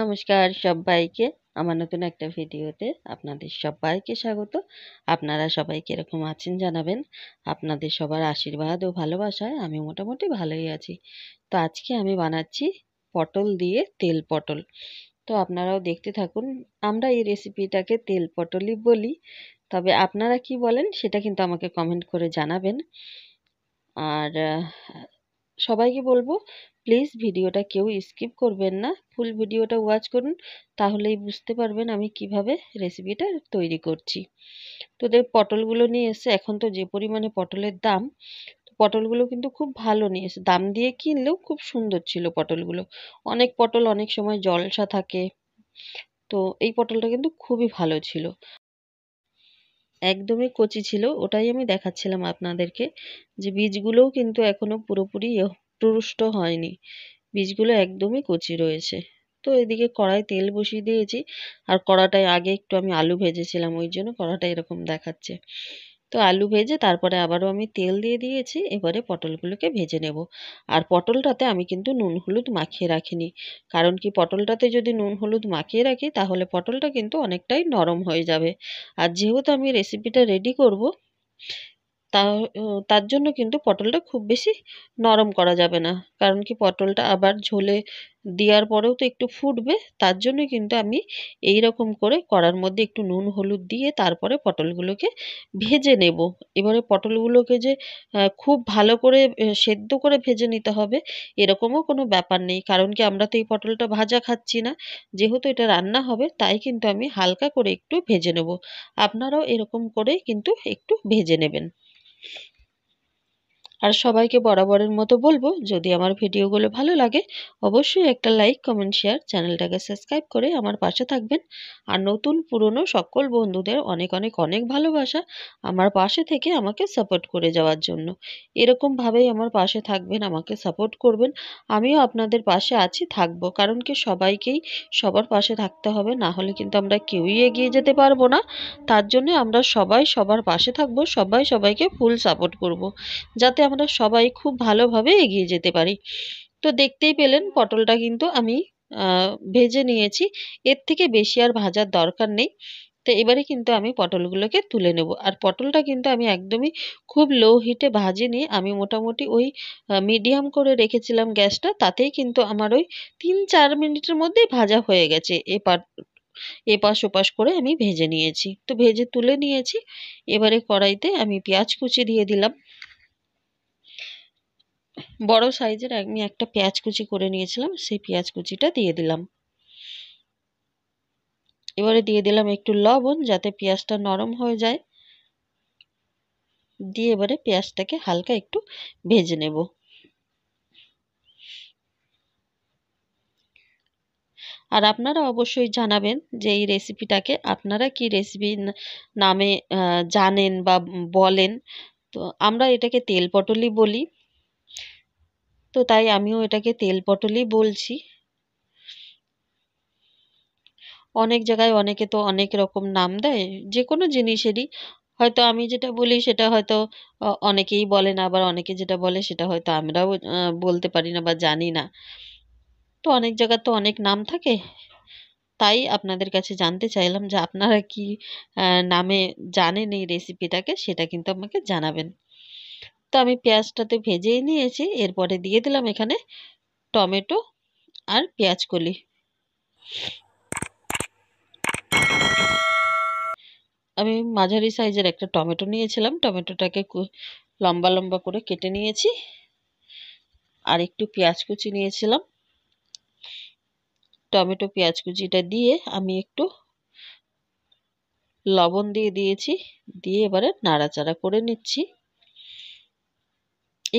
নমস্কার সবাইকে। আমার নতুন একটা ভিডিওতে আপনাদের সবাইকে স্বাগত। আপনারা সবাই কিরকম আছেন জানাবেন। আপনাদের সবার আশীর্বাদ ও ভালোবাসায় আমি মোটামুটি ভালোই আছি। তো আজকে আমি বানাচ্ছি পটল দিয়ে তেল পটল। তো আপনারাও দেখতে থাকুন। আমরা এই রেসিপিটাকে তেল পটলই বলি, তবে আপনারা কি বলেন সেটা কিন্তু আমাকে কমেন্ট করে জানাবেন। আর সবাইকে বলবো, প্লিজ ভিডিওটা কেউ স্কিপ করবেন না, ফুল ভিডিওটা ওয়াচ করুন, তাহলেই বুঝতে পারবেন আমি কিভাবে রেসিপিটা তৈরি করছি। তো পটলগুলো নিয়ে এসে, এখন তো যে পরিমাণে পটলের দাম, পটলগুলো কিন্তু খুব ভালো নিয়ে এসে, দাম দিয়ে কিনলেও খুব সুন্দর ছিল পটলগুলো। অনেক পটল অনেক সময় জলসা থাকে, তো এই পটলটা কিন্তু খুবই ভালো ছিল, একদমই কচি ছিল। ওটাই আমি দেখাচ্ছিলাম আপনাদেরকে, যে বীজগুলোও কিন্তু এখনো পুরোপুরি পুষ্ট হয়নি, বীজগুলো একদমই কচি রয়েছে। তো এদিকে কড়াই তেল বসিয়ে দিয়েছি, আর কড়াটায় আগে একটু আমি আলু ভেজেছিলাম, ওই জন্য কড়াটা এরকম দেখাচ্ছে। তো আলু ভেজে তারপরে আবারও আমি তেল দিয়ে দিয়েছি, এবারে পটলগুলোকে ভেজে নেব। আর পটলটাতে আমি কিন্তু নুন হলুদ মাখিয়ে রাখিনি, কারণ কি পটলটাতে যদি নুন হলুদ মাখিয়ে রাখি তাহলে পটলটা কিন্তু অনেকটাই নরম হয়ে যাবে। আর যেহেতু আমি রেসিপিটা রেডি করব, তা তার জন্য কিন্তু পটলটা খুব বেশি নরম করা যাবে না, কারণ কি পটলটা আবার ঝোলে দেওয়ার পরেও তো একটু ফুটবে। তার জন্য কিন্তু আমি এই রকম করে কড়ার মধ্যে একটু নুন হলুদ দিয়ে তারপরে পটলগুলোকে ভেজে নেব। এবারে পটলগুলোকে যে খুব ভালো করে সেদ্ধ করে ভেজে নিতে হবে এরকমও কোনো ব্যাপার নেই, কারণ কি আমরা তো এই পটলটা ভাজা খাচ্ছি না, যেহেতু এটা রান্না হবে, তাই কিন্তু আমি হালকা করে একটু ভেজে নেব। আপনারাও এরকম করে কিন্তু একটু ভেজে নেবেন। আর সবাইকে বরাবরের মতো বলবো, যদি আমার ভিডিওগুলো ভালো লাগে অবশ্যই একটা লাইক কমেন্ট শেয়ার, চ্যানেলটাকে সাবস্ক্রাইব করে আমার পাশে থাকবেন। আর নতুন পুরনো সকল বন্ধুদের অনেক অনেক অনেক ভালোবাসা, আমার পাশে থেকে আমাকে সাপোর্ট করে যাওয়ার জন্য। এরকমভাবেই আমার পাশে থাকবেন, আমাকে সাপোর্ট করবেন, আমিও আপনাদের পাশে আছি, থাকবো। কারণ কি সবাইকেই সবার পাশে থাকতে হবে, না হলে কিন্তু আমরা কেউই এগিয়ে যেতে পারবো না। তার জন্য আমরা সবাই সবার পাশে থাকবো, সবাই সবাইকে ফুল সাপোর্ট করব, যাতে আমরা সবাই খুব ভালোভাবে এগিয়ে যেতে পারি। তো দেখতেই পেলেন পটলটা কিন্তু আমি ভেজে নিয়েছি, এর থেকে বেশি আর ভাজার দরকার নেই। তো এবারে কিন্তু আমি পটলগুলোকে তুলে নেব। আর পটলটা কিন্তু আমি একদমই খুব লো হিটে ভাজিনি, আমি মোটামুটি ওই মিডিয়াম করে রেখেছিলাম গ্যাসটা, তাতেই কিন্তু আমার ওই 3-4 মিনিটের মধ্যেই ভাজা হয়ে গেছে। এপাশ ওপাশ করে আমি ভেজে নিয়েছি, তো ভেজে তুলে নিয়েছি। এবারে কড়াইতে আমি পেঁয়াজ কুচি দিয়ে দিলাম, বড় সাইজের আমি একটা পেঁয়াজ কুচি করে নিয়েছিলাম, সেই পেঁয়াজ কুচিটা দিয়ে দিলাম। এবারে দিয়ে দিলাম একটু লবণ, যাতে পেঁয়াজটা নরম হয়ে যায়। দিয়ে এবারে পেঁয়াজটাকে হালকা একটু ভেজে নেব। আর আপনারা অবশ্যই জানাবেন যে এই রেসিপিটাকে আপনারা কি রেসিপি নামে জানেন বা বলেন। তো আমরা এটাকে তেল পটলই বলি, তো তাই আমিও এটাকে তেল পটলই বলছি। অনেক জায়গায় অনেকে তো অনেক রকম নাম দেয় যে কোনো জিনিসেরই, হয়তো আমি যেটা বলি সেটা হয়তো অনেকেই বলে না, আবার অনেকে যেটা বলে সেটা হয়তো আমরাও বলতে পারি না বা জানি না। তো অনেক জায়গার তো অনেক নাম থাকে, তাই আপনাদের কাছে জানতে চাইলাম যে আপনারা কি নামে জানেন এই রেসিপিটাকে, সেটা কিন্তু আমাকে জানাবেন। তো আমি পেঁয়াজটাতে ভেজেই নিয়েছি, এরপরে দিয়ে দিলাম এখানে টমেটো আর পেঁয়াজ কলি। আমি মাঝারি সাইজের একটা টমেটো নিয়েছিলাম, টমেটোটাকে লম্বা লম্বা করে কেটে নিয়েছি। আর একটু পেঁয়াজ কুচি নিয়েছিলাম, টমেটো পেঁয়াজ কুচিটা দিয়ে আমি একটু লবণ দিয়ে দিয়েছি, দিয়ে এবারে নাড়াচাড়া করে নিচ্ছি।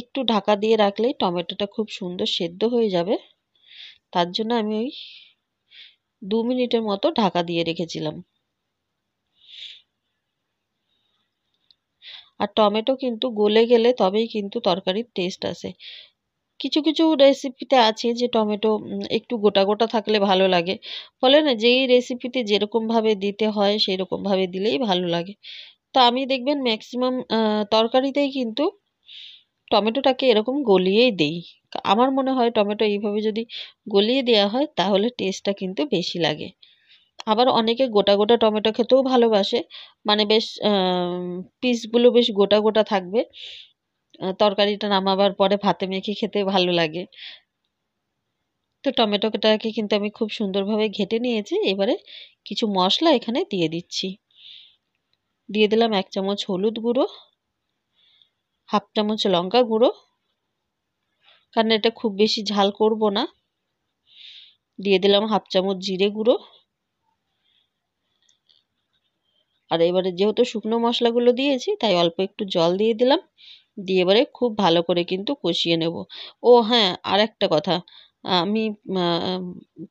একটু ঢাকা দিয়ে রাখলেই টমেটোটা খুব সুন্দর সেদ্ধ হয়ে যাবে, তার জন্য আমি ওই 2 মিনিটের মতো ঢাকা দিয়ে রেখেছিলাম। আর টমেটো কিন্তু গলে গেলে তবেই কিন্তু তরকারির টেস্ট আসে। কিছু কিছু রেসিপিতে আছে যে টমেটো একটু গোটা গোটা থাকলে ভালো লাগে, বলে না যেই রেসিপিতে যেরকম ভাবে দিতে হয় সেই রকম ভাবে দিলেই ভালো লাগে। তো আমি দেখবেন ম্যাক্সিমাম তরকারিতেই কিন্তু টমেটোটাকে এরকম গলিয়েই দেই, আমার মনে হয় টমেটো এইভাবে যদি গলিয়ে দেওয়া হয় তাহলে টেস্টটা কিন্তু বেশি লাগে। আবার অনেকে গোটা গোটা টমেটো খেতেও ভালোবাসে, মানে বেশ পিসগুলো বেশ গোটা গোটা থাকবে, তরকারিটা নামাবার পরে ভাতে মেখে খেতে ভালো লাগে। তো টমেটোটাকে কিন্তু আমি খুব সুন্দরভাবে ঘেটে নিয়েছি। এবারে কিছু মশলা এখানে দিয়ে দিচ্ছি। দিয়ে দিলাম 1 চামচ হলুদ গুঁড়ো, হাফ চামচ লঙ্কা গুঁড়ো, কারণ এটা খুব বেশি ঝাল করব না। দিয়ে দিলাম হাফ চামচ জিরে গুঁড়ো। আর এবারে যেহেতু শুকনো মশলাগুলো দিয়েছি তাই অল্প একটু জল দিয়ে দিলাম। দিয়ে এবারে খুব ভালো করে কিন্তু কষিয়ে নেব। ও হ্যাঁ, আর একটা কথা, আমি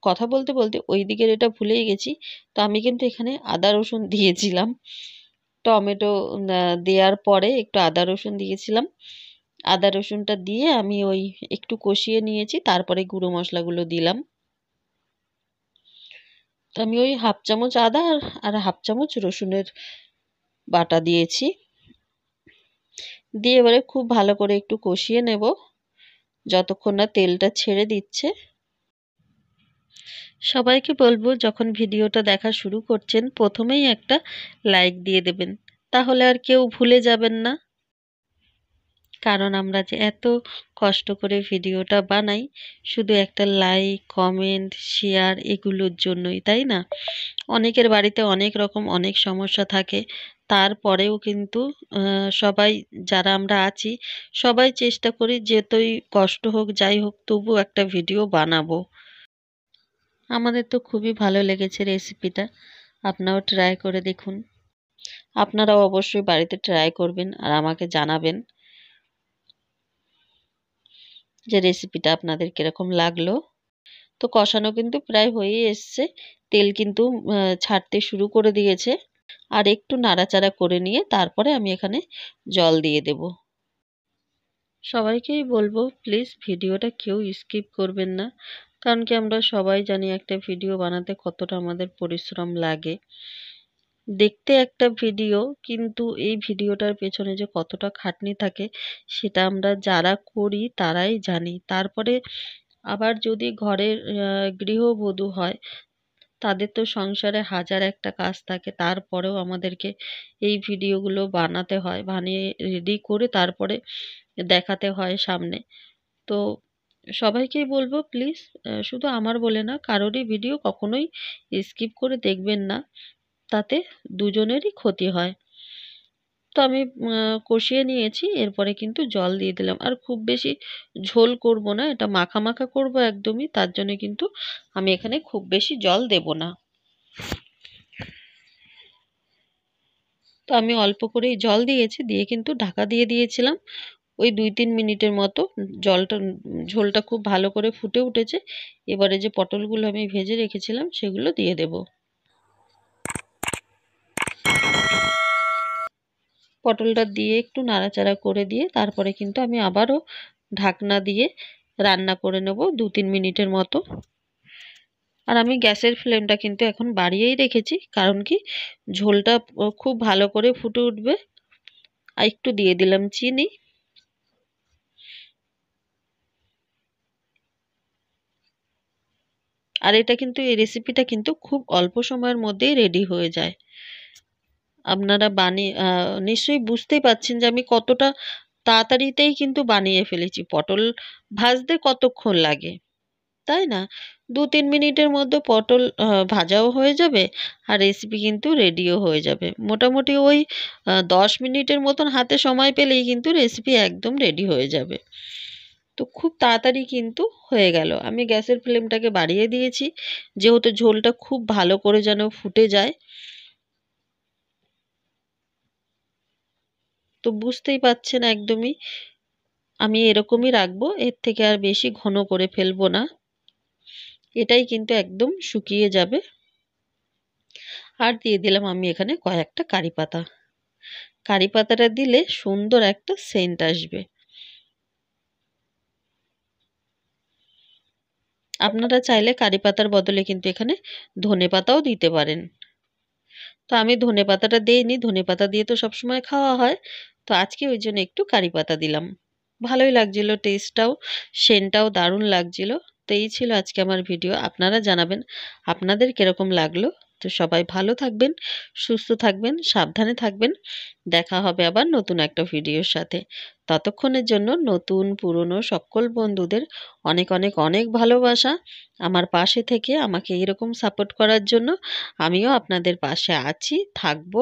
কথা বলতে বলতে ওই দিকের এটা ভুলেই গেছি। তো আমি কিন্তু এখানে আদা রসুন দিয়েছিলাম। টমেটো দেওয়ার পরে একটু আদা রসুন দিয়েছিলাম। আদা রসুনটা দিয়ে আমি ওই একটু কষিয়ে নিয়েছি, তারপরে গুঁড়ো মশলাগুলো দিলাম। তো আমি ওই হাফ চামচ আদা আর হাফ চামচ রসুনের বাটা দিয়েছি। দিয়ে এবারে খুব ভালো করে একটু কষিয়ে নেব যতক্ষণ না তেলটা ছেড়ে দিচ্ছে। সবাইকে বলবো যখন ভিডিওটা দেখা শুরু করছেন প্রথমেই একটা লাইক দিয়ে দেবেন, তাহলে আর কেউ ভুলে যাবেন না। কারণ আমরা যে এত কষ্ট করে ভিডিওটা বানাই শুধু একটা লাইক, কমেন্ট, শেয়ার এগুলোর জন্যই, তাই না? অনেকের বাড়িতে অনেক রকম অনেক সমস্যা থাকে, তারপরেও কিন্তু সবাই যারা আমরা আছি সবাই চেষ্টা করি যতই কষ্ট হোক যাই হোক তবু একটা ভিডিও বানাবো। আমাদের তো খুবই ভালো লেগেছে রেসিপিটা, আপনারাও ট্রাই করে দেখুন। আপনারাও অবশ্যই বাড়িতে ট্রাই করবেন আর আমাকে জানাবেন যে রেসিপিটা আপনাদের কিরকম লাগলো। তো কষানো কিন্তু প্রায় হয়েই এসছে, তেল কিন্তু ছাড়তে শুরু করে দিয়েছে। আর একটু নাড়াচাড়া করে নিয়ে তারপরে আমি এখানে জল দিয়ে দেব। সবাইকেই বলবো প্লিজ ভিডিওটা কেউ স্কিপ করবেন না, কারণ কি আমরা সবাই জানি একটা ভিডিও বানাতে কতটা আমাদের পরিশ্রম লাগে। দেখতে একটা ভিডিও, কিন্তু এই ভিডিওটার পেছনে যে কতটা খাটনি থাকে সেটা আমরা যারা করি তারাই জানি। তারপরে আবার যদি ঘরের গৃহবধূ হয় তাদের তো সংসারে হাজার একটা কাজ থাকে, তারপরেও আমাদেরকে এই ভিডিওগুলো বানাতে হয়, বানিয়ে রেডি করে তারপরে দেখাতে হয় সামনে। তো সবাইকেই বলবো প্লিজ, শুধু আমার বলে না কারোরই ভিডিও কখনোই স্কিপ করে দেখবেন না, তাতে দুজনেরই ক্ষতি হয়। তো আমি কষিয়ে নিয়েছি, এরপরে কিন্তু জল দিয়ে দিলাম। আর খুব বেশি ঝোল করব না, এটা মাখা মাখা করব একদমই, তার জন্য কিন্তু আমি এখানে খুব বেশি জল দেব না। তো আমি অল্প করেই জল দিয়েছি, দিয়ে কিন্তু ঢাকা দিয়ে দিয়েছিলাম ওই 2-3 মিনিটের মতো। জলটা ঝোলটা খুব ভালো করে ফুটে উঠেছে। এবারে যে পটলগুলো আমি ভেজে রেখেছিলাম সেগুলো দিয়ে দেব। পটলটা দিয়ে একটু নাড়াচাড়া করে দিয়ে তারপরে কিন্তু আমি আবারও ঢাকনা দিয়ে রান্না করে নেব 2-3 মিনিটের মতো। আর আমি গ্যাসের ফ্লেমটা কিন্তু এখন বাড়িয়েই রেখেছি, কারণ কি ঝোলটা খুব ভালো করে ফুটে উঠবে। আর একটু দিয়ে দিলাম চিনি। আর এটা কিন্তু এই রেসিপিটা কিন্তু খুব অল্প সময়ের মধ্যেই রেডি হয়ে যায়। আপনারা বানিয়ে নিশ্চয়ই বুঝতেই পাচ্ছেন যে আমি কতটা তাড়াতাড়িতেই কিন্তু বানিয়ে ফেলেছি। পটল ভাজতে কতক্ষণ লাগে, তাই না? 2-3 মিনিটের মধ্যে পটল ভাজাও হয়ে যাবে আর রেসিপি কিন্তু রেডিও হয়ে যাবে। মোটামুটি ওই 10 মিনিটের মতন হাতে সময় পেলেই কিন্তু রেসিপি একদম রেডি হয়ে যাবে। তো খুব তাড়াতাড়ি কিন্তু হয়ে গেল। আমি গ্যাসের ফ্লেমটাকে বাড়িয়ে দিয়েছি যেহেতু ঝোলটা খুব ভালো করে যেন ফুটে যায়। তো বুঝতেই পাচ্ছেন একদমই আমি এরকমই রাখবো, এর থেকে আর বেশি ঘন করে ফেলবো না। এটাই কিন্তু একদম শুকিয়ে যাবে। আর দিয়ে দিলাম আমি এখানে কয়েকটা কারি পাতা। কারি পাতাটা দিলে সুন্দর একটা সেন্ট আসবে। আপনারা চাইলে কারি পাতার বদলে কিন্তু এখানে ধনেপাতাও দিতে পারেন। তো আমি ধনেপাতাটা দেইনি, ধনেপাতা দিয়ে তো সবসময় খাওয়া হয়। তো আজকে ওই জন্য একটু কারি পাতা দিলাম। ভালোই লাগছিল, টেস্টটাও সেন্টটাও দারুণ লাগছিল। তো এই ছিল আজকে আমার ভিডিও। আপনারা জানাবেন আপনাদের কিরকম লাগলো। তো সবাই ভালো থাকবেন, সুস্থ থাকবেন, সাবধানে থাকবেন। দেখা হবে আবার নতুন একটা ভিডিওর সাথে। ততক্ষণের জন্য নতুন পুরনো সকল বন্ধুদের অনেক অনেক অনেক ভালোবাসা। আমার পাশে থেকে আমাকে এরকম সাপোর্ট করার জন্য। আমিও আপনাদের পাশে আছি, থাকবো।